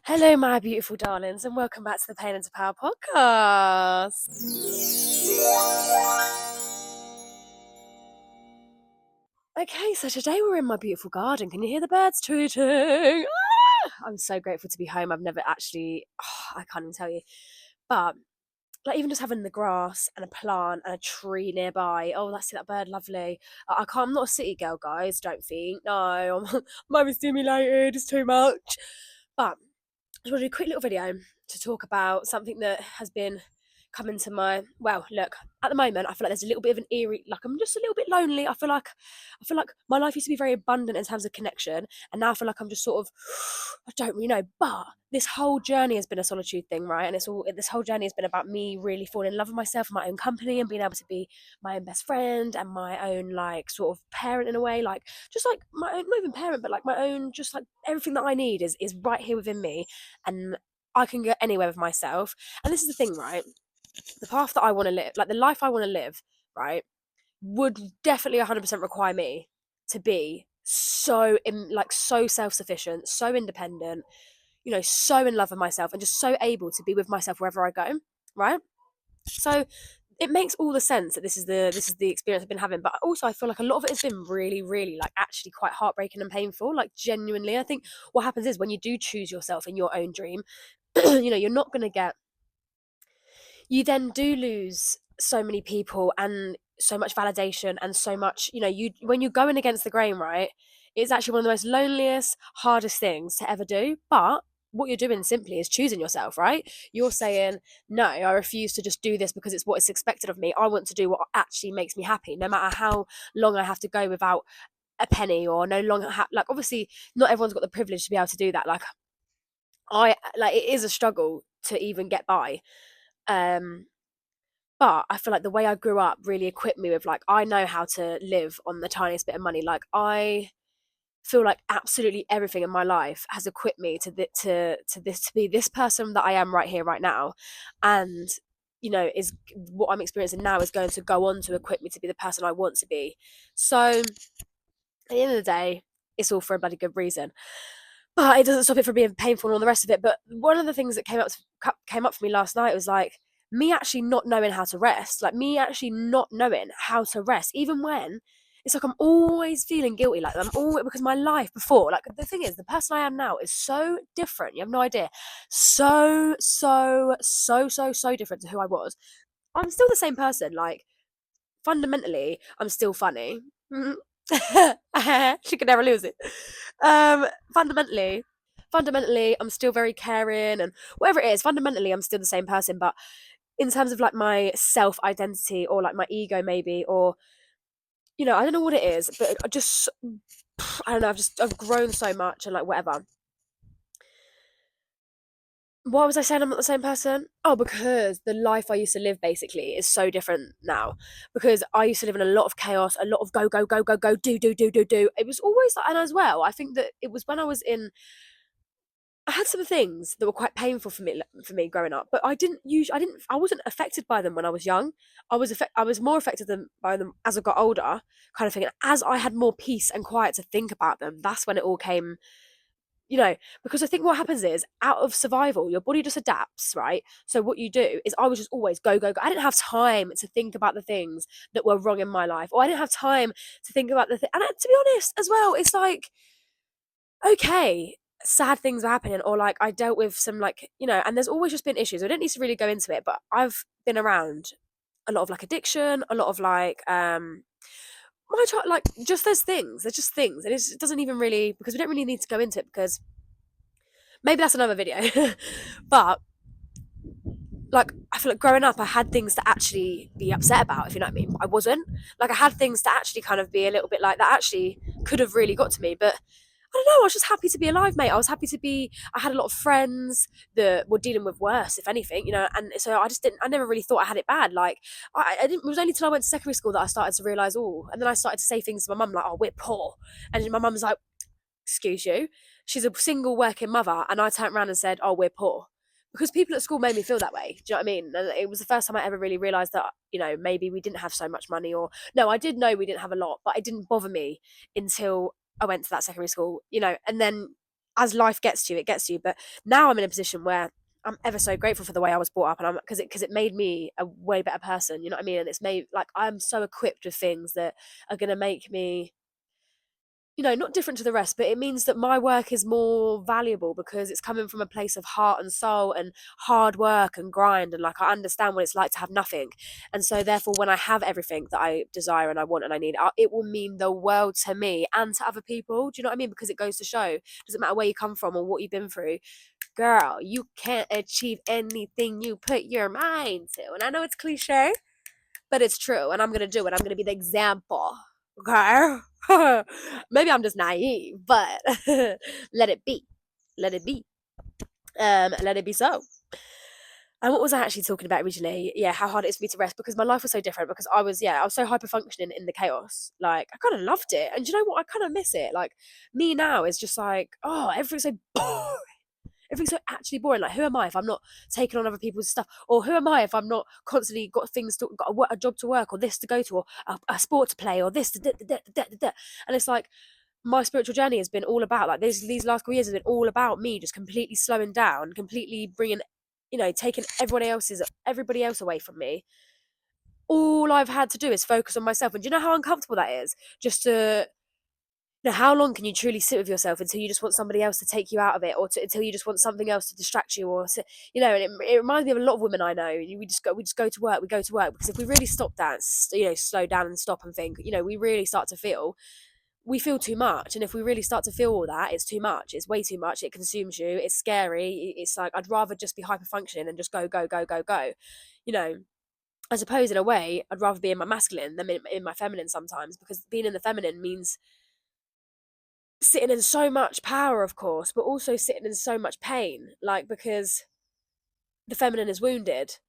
Hello, my beautiful darlings, and welcome back to the Pain and to Power podcast. Okay, so today we're in my beautiful garden. Can you hear the birds tweeting? I'm so grateful to be home. I've never actually, I can't even tell you. But like even just having the grass and a plant and a tree nearby. Oh, that's that bird, lovely. I can't. I'm not a city girl, guys. Don't think. No, I'm overstimulated. It's too much. But I just want to do a quick little video to talk about something that has been coming to my look, at the moment I feel like there's a little bit of an eerie, like I'm just a little bit lonely. I feel like my life used to be very abundant in terms of connection, and now I feel like I'm just sort of I don't really know. But this whole journey has been a solitude thing, right? And this whole journey has been about me really falling in love with myself and my own company and being able to be my own best friend and my own like sort of parent in a way, like just like my own, not even parent, but like my own, just like everything that I need is right here within me, and I can go anywhere with myself. And this is the thing, right? The path that I want to live, like the life I want to live, right, would definitely 100% require me to be so self-sufficient, so independent, so in love with myself and just so able to be with myself wherever I go, right? So it makes all the sense that this is the experience I've been having, but also I feel like a lot of it has been really, really like actually quite heartbreaking and painful. Like genuinely, I think what happens is when you do choose yourself in your own dream, you're not going to get, you then do lose so many people and so much validation and so much, you when you're going against the grain, right? It's actually one of the most loneliest, hardest things to ever do. But what you're doing simply is choosing yourself, right? You're saying, no, I refuse to just do this because it's what is expected of me. I want to do what actually makes me happy, no matter how long I have to go without a penny, or no longer like obviously not everyone's got the privilege to be able to do that. Like it is a struggle to even get by. um but I feel like the way I grew up really equipped me with, like, I know how to live on the tiniest bit of money. Like, I feel like absolutely everything in my life has equipped me to be this person that I am right here, right now. And, is what I'm experiencing now is going to go on to equip me to be the person I want to be. So at the end of the day, it's all for a bloody good reason. But it doesn't stop it from being painful and all the rest of it. But one of the things that came up for me last night was like me actually not knowing how to rest, like me actually not knowing how to rest, even when it's like I'm always feeling guilty, like I'm always, because my life before, like the thing is, the person I am now is so different. You have no idea, so different to who I was. I'm still the same person, like fundamentally, I'm still funny. She could never lose it. Um, fundamentally, fundamentally, I'm still very caring and whatever it is. Fundamentally, I'm still the same person, but in terms of like my self identity or like my ego, maybe, or I don't know what it is, but I don't know. I've grown so much and like whatever. Why was I saying I'm not the same person? Oh, because the life I used to live basically is so different now. Because I used to live in a lot of chaos, a lot of go, go, go, go, go, do. It was always like, and as well, I think that it was when I had some things that were quite painful for me growing up, but I wasn't affected by them when I was young. I was more affected by them as I got older, kind of thing. And as I had more peace and quiet to think about them, that's when it all came, you know, because I think what happens is out of survival, your body just adapts, right? So what you do is I was just always go, go, go. I didn't have time to think about the things that were wrong in my life, or I didn't have time to think about and to be honest as well, it's like, okay, sad things were happening, or like I dealt with some like, and there's always just been issues. I don't need to really go into it, but I've been around a lot of like addiction, a lot of like my child, like just there's just things, and it doesn't even really, because we don't really need to go into it because maybe that's another video. But like I feel like growing up I had things to actually be upset about, if you know what I mean. I wasn't, like, I had things to actually kind of be a little bit like that actually could have really got to me, but I don't know, I was just happy to be alive, mate. I had a lot of friends that were dealing with worse, if anything, and so I never really thought I had it bad. Like, I didn't, it was only till I went to secondary school that I started to realise, oh, and then I started to say things to my mum like, oh, we're poor. And my mum was like, excuse you? She's a single working mother, and I turned around and said, oh, we're poor. Because people at school made me feel that way. Do you know what I mean? And it was the first time I ever really realised that, maybe we didn't have so much money, or no, I did know we didn't have a lot, but it didn't bother me until I went to that secondary school, and then as life gets to you, it gets to you. But now I'm in a position where I'm ever so grateful for the way I was brought up, and I'm because it made me a way better person. You know what I mean? And it's made like I'm so equipped with things that are gonna make me, not different to the rest, but it means that my work is more valuable because it's coming from a place of heart and soul and hard work and grind. And like, I understand what it's like to have nothing. And so, therefore, when I have everything that I desire and I want and I need, it will mean the world to me and to other people. Do you know what I mean? Because it goes to show, doesn't matter where you come from or what you've been through, girl, you can't achieve anything you put your mind to. And I know it's cliche, but it's true, and I'm gonna do it. I'm gonna be the example. Okay. Maybe I'm just naive, but let it be. Let it be. Let it be so. And what was I actually talking about originally? Yeah, how hard it is for me to rest because my life was so different because I was so hyper functioning in the chaos. Like, I kind of loved it. And do you know what? I kind of miss it. Like, me now is just like, oh, everything's so boring. Everything's so actually boring. Like, who am I if I'm not taking on other people's stuff? Or who am I if I'm not constantly got a job to work, or this to go to, or a sport to play, or this to and it's like my spiritual journey has been all about like these last couple of years has been all about me just completely slowing down, completely bringing, taking everybody else away from me. All I've had to do is focus on myself, and do you know how uncomfortable that is? Just to how long can you truly sit with yourself until you just want somebody else to take you out of it, or until you just want something else to distract you, or and it reminds me of a lot of women I know. We just go to work, because if we really stop that, slow down and stop and think, we really start to feel we feel too much. And if we really start to feel all that, it's too much. It's way too much. It consumes you. It's scary. It's like I'd rather just be hyper functioning and just go, go, go, go, go. You know, I suppose in a way, I'd rather be in my masculine than in my feminine sometimes, because being in the feminine means sitting in so much power, of course, but also sitting in so much pain, like, because the feminine is wounded,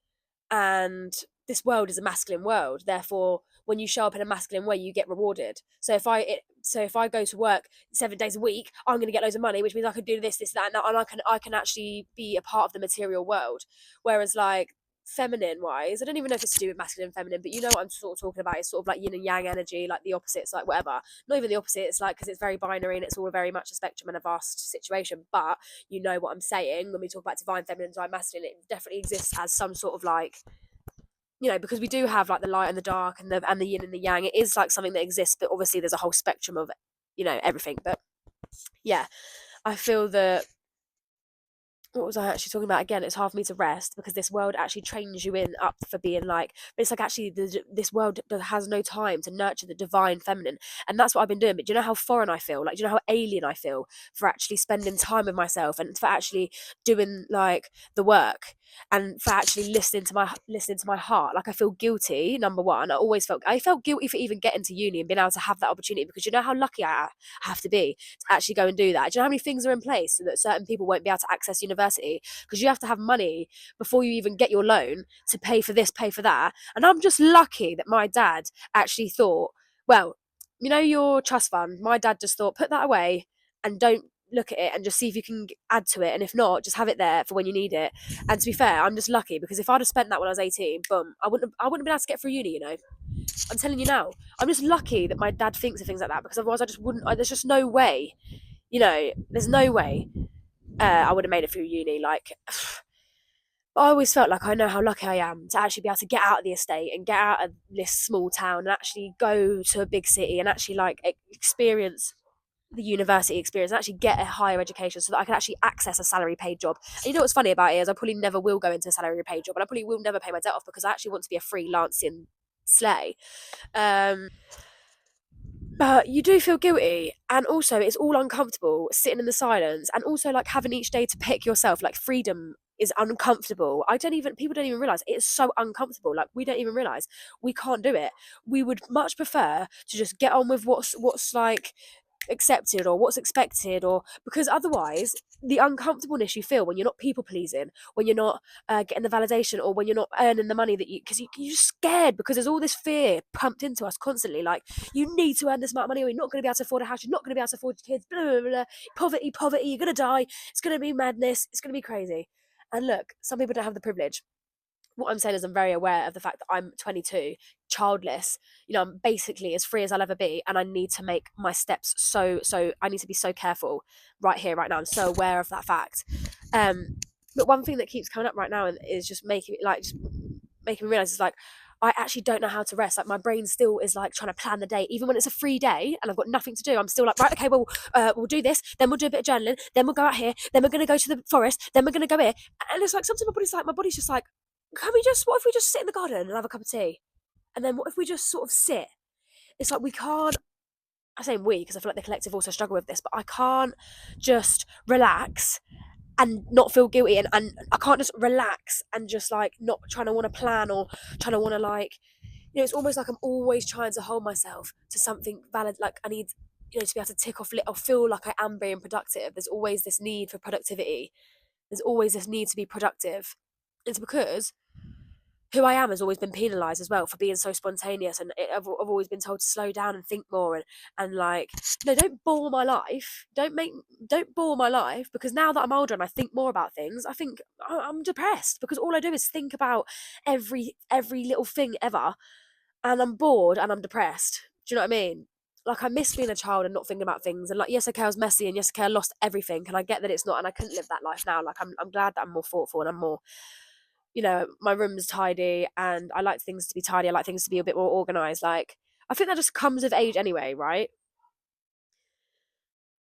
and this world is a masculine world. Therefore, when you show up in a masculine way, you get rewarded. So if I go to work 7 days a week, I'm going to get loads of money, which means I can do this, that, and that, and I can actually be a part of the material world. Whereas, like, feminine wise, I don't even know if it's to do with masculine and feminine, but you know what I'm sort of talking about. It's sort of like yin and yang energy, like the opposites, like whatever. Not even the opposites, like, because it's very binary and it's all very much a spectrum and a vast situation. But you know what I'm saying when we talk about divine feminine, divine masculine, it definitely exists as some sort of like, because we do have like the light and the dark and the yin and the yang. It is like something that exists, but obviously there's a whole spectrum of, everything. But yeah, I feel that, what was I actually talking about again? It's hard for me to rest because this world actually trains you in up for being like, but it's like actually this world has no time to nurture the divine feminine, and that's what I've been doing. But do you know how foreign I feel? Like, do you know how alien I feel for actually spending time with myself and for actually doing like the work and for actually listening to my heart? Like, I feel guilty. Number one, I felt guilty for even getting to uni and being able to have that opportunity, because you know how lucky I have to be to actually go and do that. Do you know how many things are in place so that certain people won't be able to access university? Because you have to have money before you even get your loan to pay for this, pay for that. And I'm just lucky that my dad actually thought, well, your trust fund, my dad just thought, put that away and don't look at it, and just see if you can add to it, and if not, just have it there for when you need it. And to be fair, I'm just lucky, because if I'd have spent that when I was 18, boom, I wouldn't have been able to get through uni. I'm telling you now, I'm just lucky that my dad thinks of things like that, because otherwise I just wouldn't. There's just no way, there's no way I would have made it through uni. Like, I always felt like I know how lucky I am to actually be able to get out of the estate and get out of this small town and actually go to a big city and actually like experience the university experience and actually get a higher education so that I can actually access a salary paid job. And you know what's funny about it is I probably never will go into a salary paid job, and I probably will never pay my debt off, because I actually want to be a freelancing slay. But you do feel guilty, and also it's all uncomfortable sitting in the silence, and also like having each day to pick yourself. Like, freedom is uncomfortable. People don't even realize it's so uncomfortable. Like, we don't even realize we can't do it. We would much prefer to just get on with what's like accepted or what's expected, or because otherwise the uncomfortableness you feel when you're not people pleasing, when you're not getting the validation, or when you're not earning the money that because you're just scared, because there's all this fear pumped into us constantly, like, you need to earn this amount of money, or you're not going to be able to afford a house, you're not going to be able to afford your kids, blah, blah, blah, blah. Poverty, you're going to die, it's going to be madness, it's going to be crazy. And look, some people don't have the privilege. What I'm saying is I'm very aware of the fact that I'm 22, childless. You know, I'm basically as free as I'll ever be, and I need to make my steps so I need to be so careful right here, right now. I'm so aware of that fact. But one thing that keeps coming up right now and is just making me realize is like I actually don't know how to rest. Like my brain still is like trying to plan the day, even when it's a free day and I've got nothing to do. I'm still like, right, okay, well, we'll do this, then we'll do a bit of journaling, then we'll go out here, then we're gonna go to the forest, then we're gonna go here. And it's like sometimes my body's just like, what if we just sit in the garden and have a cup of tea? And then what if we just sort of sit? It's like we can't. I say we because I feel like the collective also struggle with this, but I can't just relax and not feel guilty, and I can't just relax and just like not trying to want to plan or trying to want to like, you know, it's almost like I'm always trying to hold myself to something valid. Like I need, you know, to be able to tick off or feel like I am being productive. There's always this need for productivity. There's always this need to be productive. It's because who I am has always been penalised as well for being so spontaneous, and I've always been told to slow down and think more, and like, no, don't bore my life, don't bore my life, because now that I'm older and I think more about things, I think I'm depressed because all I do is think about every little thing ever, and I'm bored and I'm depressed. Do you know what I mean? Like I miss being a child and not thinking about things, and like yes, okay, I was messy, and yes, okay, I lost everything, and I get that it's not, and I couldn't live that life now. Like I'm glad that I'm more thoughtful and I'm more, you know, my room's tidy and I like things to be tidy. I like things to be a bit more organized. Like, I think that just comes with age anyway, right?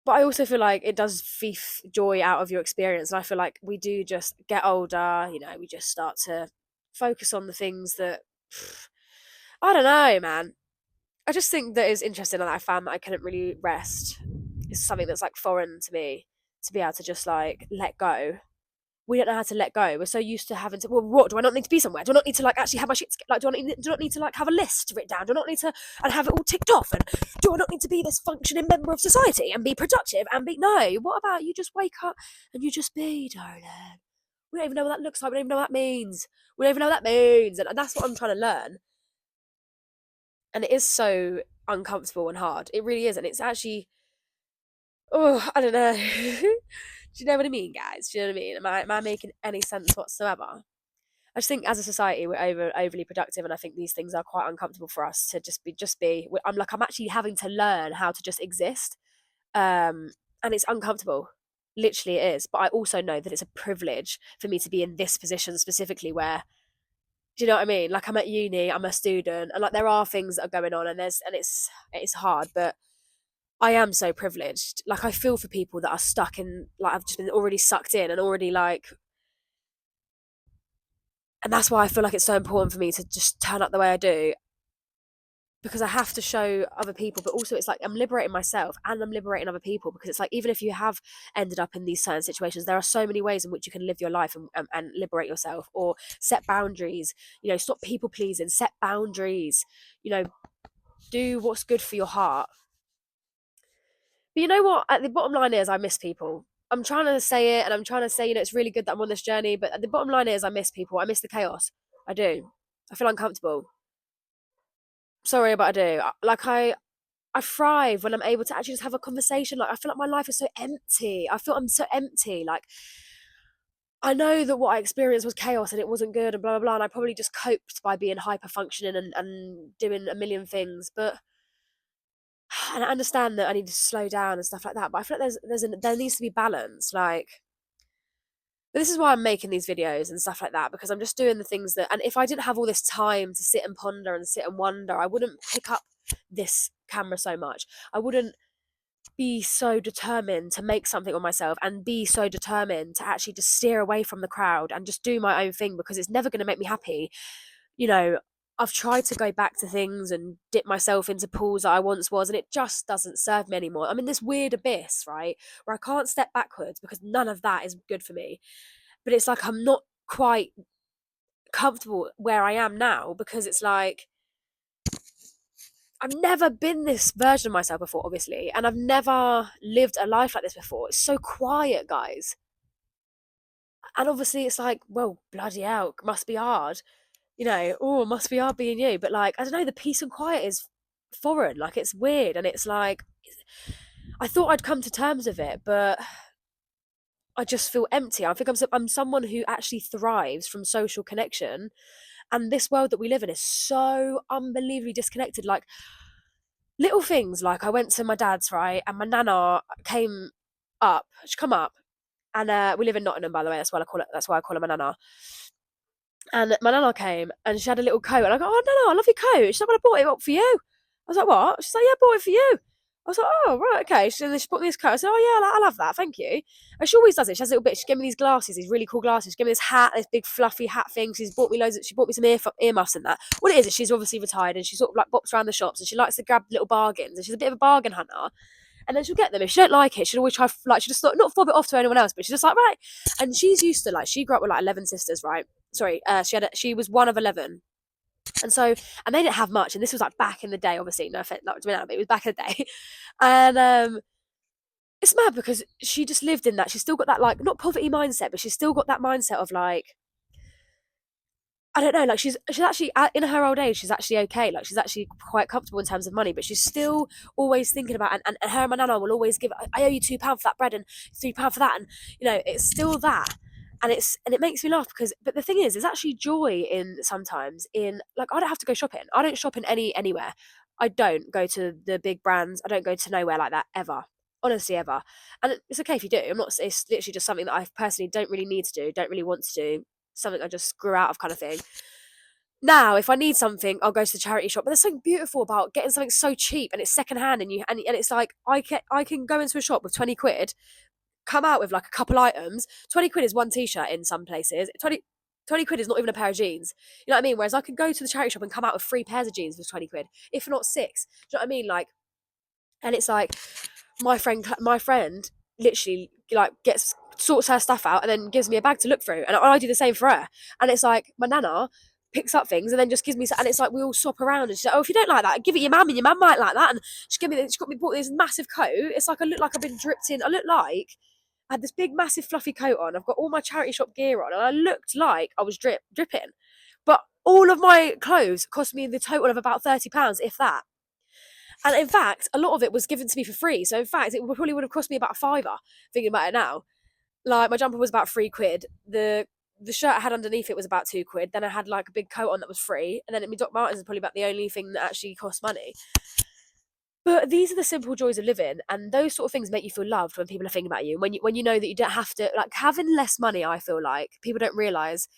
But I also feel like it does thief joy out of your experience. And I feel like we do just get older, you know, we just start to focus on the things that, I don't know, man. I just think that it's interesting that I found that I couldn't really rest. It's something that's like foreign to me to be able to just like let go. We don't know how to let go. We're so used to having to. Well, what do I not need to be somewhere? Do I not need to like actually have my shit? Like, do I not need to like have a list written down? Do I not need to and have it all ticked off? And do I not need to be this functioning member of society and be productive and be? No. What about you just wake up and you just be, darling? We don't even know what that looks like. We don't even know what that means. We don't even know what that means, and that's what I'm trying to learn. And it is so uncomfortable and hard. It really is, and it's actually. Oh, I don't know. Do you know what I mean, guys? Do you know what I mean? Am I making any sense whatsoever? I just think as a society we're overly productive, and I think these things are quite uncomfortable for us to just be. I'm actually having to learn how to just exist, and it's uncomfortable. Literally, it is. But I also know that it's a privilege for me to be in this position specifically, where do you know what I mean? Like I'm at uni, I'm a student, and like there are things that are going on, and it's hard, but I am so privileged. Like I feel for people that are stuck in, like I've just been already sucked in and already like, and that's why I feel like it's so important for me to just turn up the way I do, because I have to show other people, but also it's like I'm liberating myself and I'm liberating other people, because it's like even if you have ended up in these certain situations, there are so many ways in which you can live your life and liberate yourself, or set boundaries. You know, stop people pleasing, set boundaries. You know, do what's good for your heart. But you know what? At the bottom line is, I miss people. I'm trying to say it, and I'm trying to say, you know, it's really good that I'm on this journey. But at the bottom line is, I miss people. I miss the chaos. I do. I feel uncomfortable. Sorry, but I do. I thrive when I'm able to actually just have a conversation. Like I feel like my life is so empty. I feel I'm so empty. Like I know that what I experienced was chaos and it wasn't good and blah blah blah. And I probably just coped by being hyper functioning and doing a million things. But and I understand that I need to slow down and stuff like that. But I feel like there needs to be balance. Like, but this is why I'm making these videos and stuff like that, because I'm just doing the things that. And if I didn't have all this time to sit and ponder and sit and wonder, I wouldn't pick up this camera so much. I wouldn't be so determined to make something of myself and be so determined to actually just steer away from the crowd and just do my own thing, because it's never going to make me happy. You know, I've tried to go back to things and dip myself into pools that I once was, and it just doesn't serve me anymore. I'm in this weird abyss, right, where I can't step backwards because none of that is good for me. But it's like I'm not quite comfortable where I am now, because it's like I've never been this version of myself before, obviously, and I've never lived a life like this before. It's so quiet, guys. And obviously, it's like, well, bloody hell, must be hard. You know, oh, must be hard being you. But like, I don't know, the peace and quiet is foreign. Like, it's weird. And it's like, I thought I'd come to terms with it, but I just feel empty. I think I'm someone who actually thrives from social connection. And this world that we live in is so unbelievably disconnected. Like, little things, like I went to my dad's, right, and my nana came up. She come up, and we live in Nottingham, by the way. That's why I call it. That's why I call her my nana. And my nana came, and she had a little coat, and I go, "Oh, Nana, I love your coat." She's like, "Well, I bought it up for you." I was like, "What?" She's like, "Yeah, I bought it for you." I was like, "Oh, right, okay." She bought me this coat. I said, "Oh yeah, I love that, thank you." And she always does it. She has a little bit. She gave me these glasses, these really cool glasses. She gave me this hat, this big fluffy hat thing. She's bought me loads. She bought me some earmuffs and that. What it is she's obviously retired, and she sort of like bops around the shops, and she likes to grab little bargains, and she's a bit of a bargain hunter. And then she'll get them. If she don't like it, she'll always try, like, she just not fob it off to anyone else, but she's just like, right. And she's used to, like, she grew up with like 11 sisters, right? Sorry, she was one of 11. And so, and they didn't have much, and this was like back in the day, obviously, no offense, not to me now, but it was back in the day. And it's mad because she just lived in that. She's still got that, like, not poverty mindset, but she's still got that mindset of like, I don't know, like she's actually in her old age, she's actually okay. Like, she's actually quite comfortable in terms of money, but she's still always thinking about, and her and my nana will always give, I owe you £2 for that bread and £3 for that, and it's still that. And it makes me laugh because, but the thing is, there's actually joy in, sometimes in, like, I don't have to go shopping. I don't shop in anywhere. I don't go to the big brands. I don't go to nowhere like that ever. Honestly, ever. And it's okay if you do. I'm not. It's literally just something that I personally don't really need to do. Don't really want to do. Something I just grew out of, kind of thing. Now, if I need something, I'll go to the charity shop. But there's something beautiful about getting something so cheap, and it's secondhand, and it's like I can go into a shop with 20 quid, come out with like a couple items. 20 quid is one t-shirt in some places. 20 quid is not even a pair of jeans. You know what I mean? Whereas I can go to the charity shop and come out with 3 pairs of jeans for 20 quid, if not six. Do you know what I mean? Like, and it's like, my friend literally, like, gets, sorts her stuff out and then gives me a bag to look through, and I do the same for her. And it's like, my nana picks up things and then just gives me, and it's like we all swap around, and she's like, "Oh, if you don't like that, give it your mum, and your mum might like that." And she got me bought this massive coat. It's like I look like I've been dripped in. I had this big massive fluffy coat on. I've got all my charity shop gear on, and I looked like I was dripping. But all of my clothes cost me the total of about £30, if that. And in fact, a lot of it was given to me for free. So in fact, it probably would have cost me about a fiver, thinking about it now. Like, my jumper was about 3 quid. The shirt I had underneath it was about 2 quid. Then I had like a big coat on that was free. And then my Doc Martens is probably about the only thing that actually cost money. But these are the simple joys of living, and those sort of things make you feel loved when people are thinking about you. When you know that you don't have to, like, having less money, I feel like people don't realise,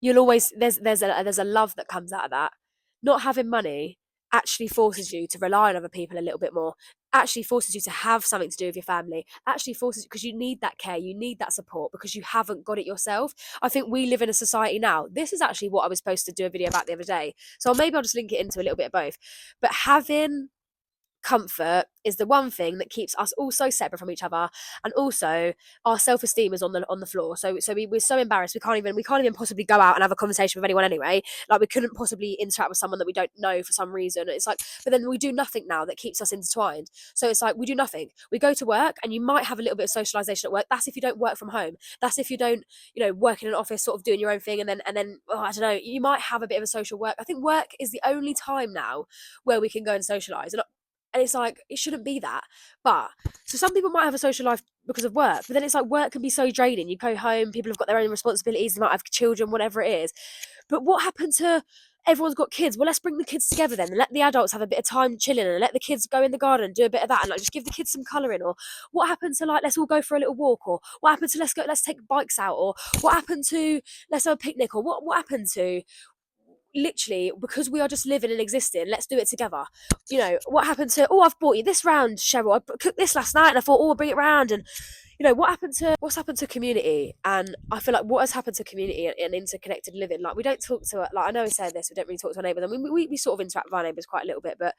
you'll always, there's a love that comes out of that. Not having money actually forces you to rely on other people a little bit more, actually forces you to have something to do with your family, actually forces you, because you need that care, you need that support, because you haven't got it yourself. I think we live in a society now, this is actually what I was supposed to do a video about the other day, so maybe I'll just link it into a little bit of both. But having comfort is the one thing that keeps us all so separate from each other, and also our self-esteem is on the floor. So we're so embarrassed, we can't even possibly go out and have a conversation with anyone anyway. Like, we couldn't possibly interact with someone that we don't know for some reason. It's like, but then we do nothing now that keeps us intertwined. So it's like, we do nothing, we go to work, and you might have a little bit of socialization at work. That's if you don't work from home. That's if you don't, work in an office, sort of doing your own thing, and then I don't know, you might have a bit of a social work. I think work is the only time now where we can go and socialize. And it's like, it shouldn't be that. But so some people might have a social life because of work, but then it's like, work can be so draining. You go home, people have got their own responsibilities, they might have children, whatever it is. But what happened to, everyone's got kids? Well, let's bring the kids together then, and let the adults have a bit of time chilling, and let the kids go in the garden and do a bit of that, and like just give the kids some colouring. Or what happened to, like, let's all go for a little walk? Or what happened to, let's take bikes out? Or what happened to, let's have a picnic? Or what happened to, literally, because we are just living and existing, let's do it together? What happened to, oh, I've bought you this round, Cheryl, I cooked this last night and I thought, oh, I'll bring it round. And what's happened to community? And I feel like what has happened to community and interconnected living, like, we don't talk to, like, I know I say this, we don't really talk to our neighbours. I mean, we sort of interact with our neighbours quite a little bit, but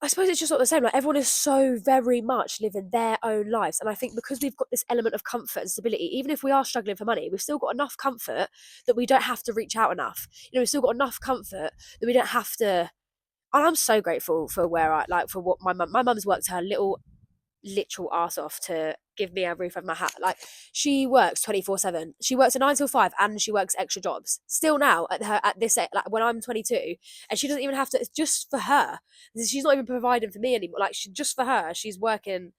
I suppose it's just not the same. Like, everyone is so very much living their own lives. And I think because we've got this element of comfort and stability, even if we are struggling for money, we've still got enough comfort that we don't have to reach out enough. We've still got enough comfort that we don't have to. And I'm so grateful for for what my mum's worked her literal arse off to give me a roof over my hat. Like, she works 24/7. She works a 9 till 5, and she works extra jobs still now at this, like, when I'm 22, and she doesn't even have to. It's just for her. She's not even providing for me anymore. Like, just for her, she's working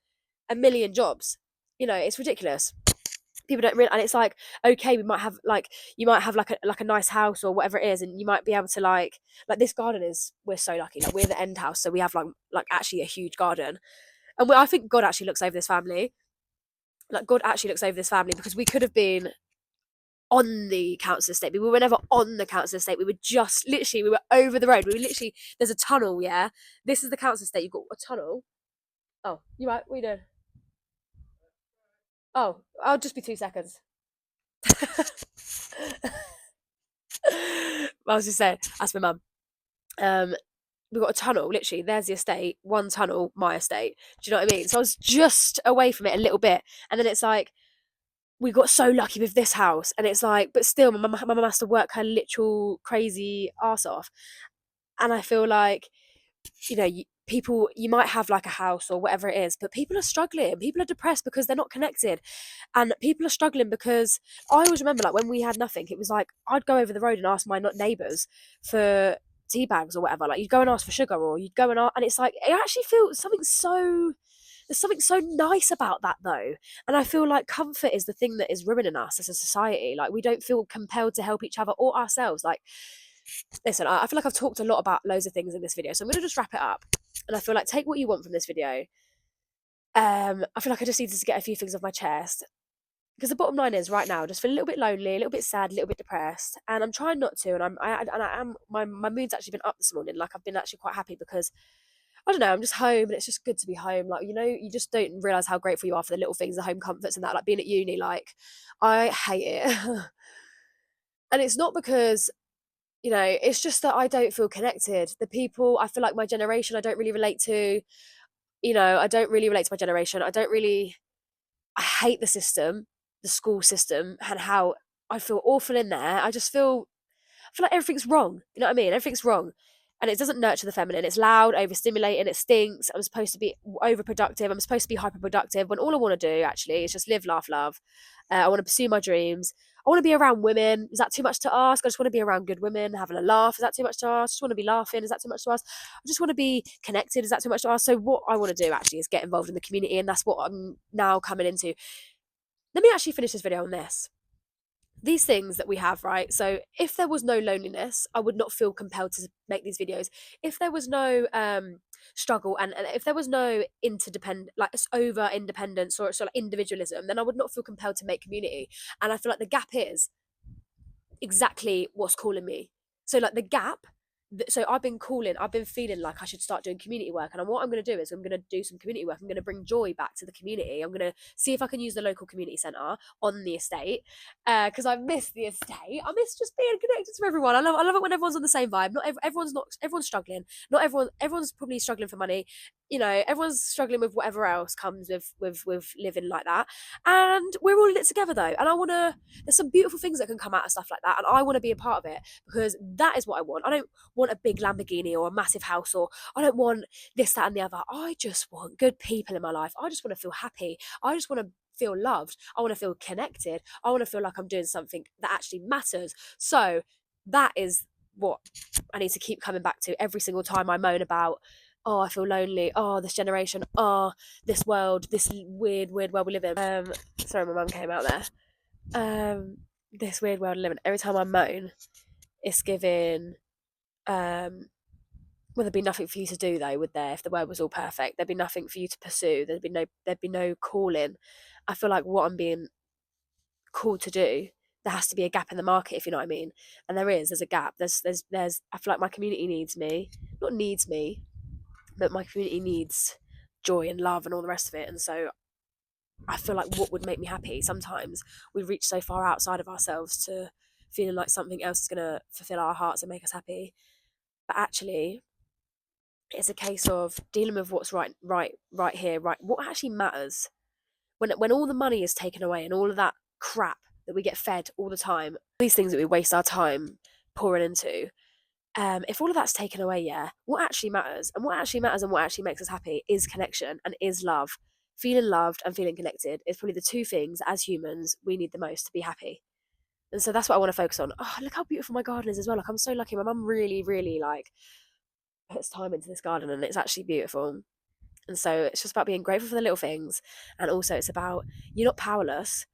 a million jobs. It's ridiculous. People don't really, and it's like, okay, we might have like, you might have like a nice house or whatever it is, and you might be able to like this garden is, we're so lucky, like we're the end house, so we have like actually a huge garden, and I think God actually looks over this family. Like God actually looks over this family, because we could have been on the council estate, but we were never on the council estate. We were just literally, we were over the road. We were literally, there's a tunnel, yeah. This is the council estate. You've got a tunnel. Oh, you right? What are you doing? Oh, I'll just be 2 seconds. I was just saying, that's my mum. Um, we've got a tunnel, literally. There's the estate, one tunnel, my estate. Do you know what I mean? So I was just away from it a little bit, and then it's like we got so lucky with this house, and it's like, but still, my mum has to work her literal crazy ass off, and I feel like, people, you might have like a house or whatever it is, but people are struggling, people are depressed because they're not connected, and people are struggling because I always remember, like when we had nothing, it was like I'd go over the road and ask my neighbours for tea bags or whatever, like you'd go and ask for sugar, or you'd go and ask, and it's like it actually feels something so, there's something so nice about that though. And I feel like comfort is the thing that is ruining us as a society. Like we don't feel compelled to help each other or ourselves. Like, listen, I feel like I've talked a lot about loads of things in this video, so I'm going to just wrap it up. And I feel like, take what you want from this video. I feel like I just needed to get a few things off my chest, because the bottom line is, right now I just feel a little bit lonely, a little bit sad, a little bit depressed, and I'm trying not to. And I am, my mood's actually been up this morning. Like I've been actually quite happy because I don't know, I'm just home, and it's just good to be home. Like, you just don't realize how grateful you are for the little things, the home comforts and that. Like being at uni, like I hate it. And it's not because, it's just that I don't feel connected. The people, I feel like my generation, I don't really relate to. I don't really relate to my generation. I hate the system, the school system, and how I feel awful in there. I feel like everything's wrong. You know what I mean? Everything's wrong. And it doesn't nurture the feminine. It's loud, overstimulating, it stinks. I'm supposed to be overproductive. I'm supposed to be hyperproductive, when all I want to do actually is just live, laugh, love. I want to pursue my dreams. I want to be around women. Is that too much to ask? I just want to be around good women, having a laugh. Is that too much to ask? I just want to be laughing. Is that too much to ask? I just want to be connected. Is that too much to ask? So what I want to do actually is get involved in the community, and that's what I'm now coming into. Let me actually finish this video on this. These things that we have, right? So if there was no loneliness, I would not feel compelled to make these videos. If there was no struggle, and if there was no interdependent, like over independence, or sort of individualism, then I would not feel compelled to make community. And I feel like the gap is exactly what's calling me. So like the gap, so I've been feeling like I should start doing community work. And what I'm going to do is I'm going to do some community work. I'm going to bring joy back to the community. I'm going to see if I can use the local community centre on the estate, because I miss the estate. I miss just being connected to everyone. I love it when everyone's on the same vibe. Everyone's struggling. Not everyone's probably struggling for money. Everyone's struggling with whatever else comes with living like that. And we're all in it together though. And there's some beautiful things that can come out of stuff like that. And I want to be a part of it, because that is what I want. I don't want a big Lamborghini or a massive house, or I don't want this, that, and the other. I just want good people in my life. I just want to feel happy. I just want to feel loved. I want to feel connected. I want to feel like I'm doing something that actually matters. So that is what I need to keep coming back to every single time I moan about, oh, I feel lonely, oh, this generation, oh, this world, this weird world we live in. Sorry, my mum came out there. This weird world we live in. Every time I moan, it's giving, well, there'd be nothing for you to do though, would there? If the world was all perfect, there'd be nothing for you to pursue. There'd be no calling. I feel like what I'm being called to do, there has to be a gap in the market, if you know what I mean. And there's a gap. There's I feel like my community needs me. Not needs me, but my community needs joy and love and all the rest of it. And so I feel like what would make me happy, sometimes we reach so far outside of ourselves to feeling like something else is going to fulfill our hearts and make us happy. But actually, it's a case of dealing with what's right here, right. What actually matters, when all the money is taken away and all of that crap that we get fed all the time, these things that we waste our time pouring into. If all of that's taken away, yeah, what actually matters, and what actually makes us happy is connection and is love. Feeling loved and feeling connected is probably the two things as humans we need the most to be happy. And so that's what I want to focus on. Oh, look how beautiful my garden is as well. Like, I'm so lucky. My mum really, really puts time into this garden, and it's actually beautiful. And so it's just about being grateful for the little things. And also it's about, you're not powerless.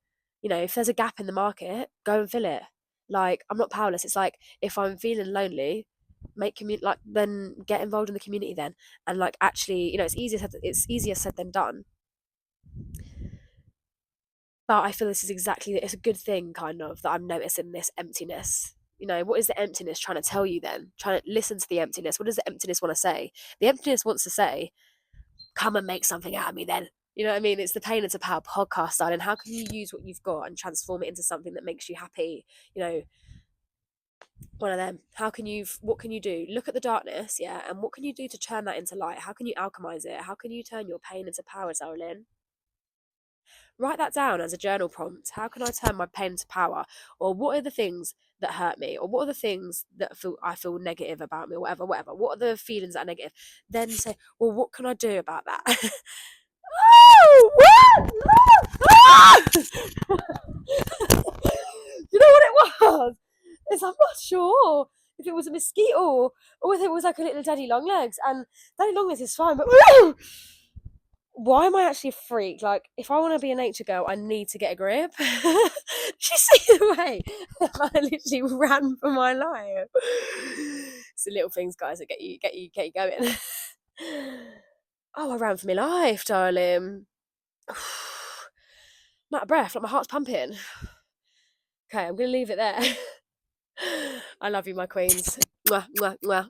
You know, if there's a gap in the market, go and fill it. Like, I'm not powerless. It's like, if I'm feeling lonely, make community, like, then get involved in the community then. And like, actually, you know, it's easier said than done. But I feel this is exactly, it's a good thing, kind of, that I'm noticing this emptiness. You know, what is the emptiness trying to tell you then? Trying to listen to the emptiness. What does the emptiness want to say? The emptiness wants to say, come and make something out of me then. You know what I mean? It's the Pain into Power podcast style. And how can you use what you've got and transform it into something that makes you happy? You know, one of them. What can you do? Look at the darkness, yeah, and what can you do to turn that into light? How can you alchemize it? How can you turn your pain into power, darling? Write that down as a journal prompt. How can I turn my pain into power? Or what are the things that hurt me? Or what are the things that I feel negative about me? Or whatever, whatever. What are the feelings that are negative? Then say, well, what can I do about that? Oh, what? Ah! You know what it was? It's, I'm not sure if it was a mosquito or if it was like a little daddy long legs. And daddy long legs is fine, but why am I actually a freak? Like, if I want to be a nature girl, I need to get a grip. Did you see the way I literally ran for my life? It's the little things, guys, that get you going. Oh, I ran for my life, darling. I'm out of breath, like my heart's pumping. Okay, I'm gonna leave it there. I love you, my queens. Mwah, mwah, mwah.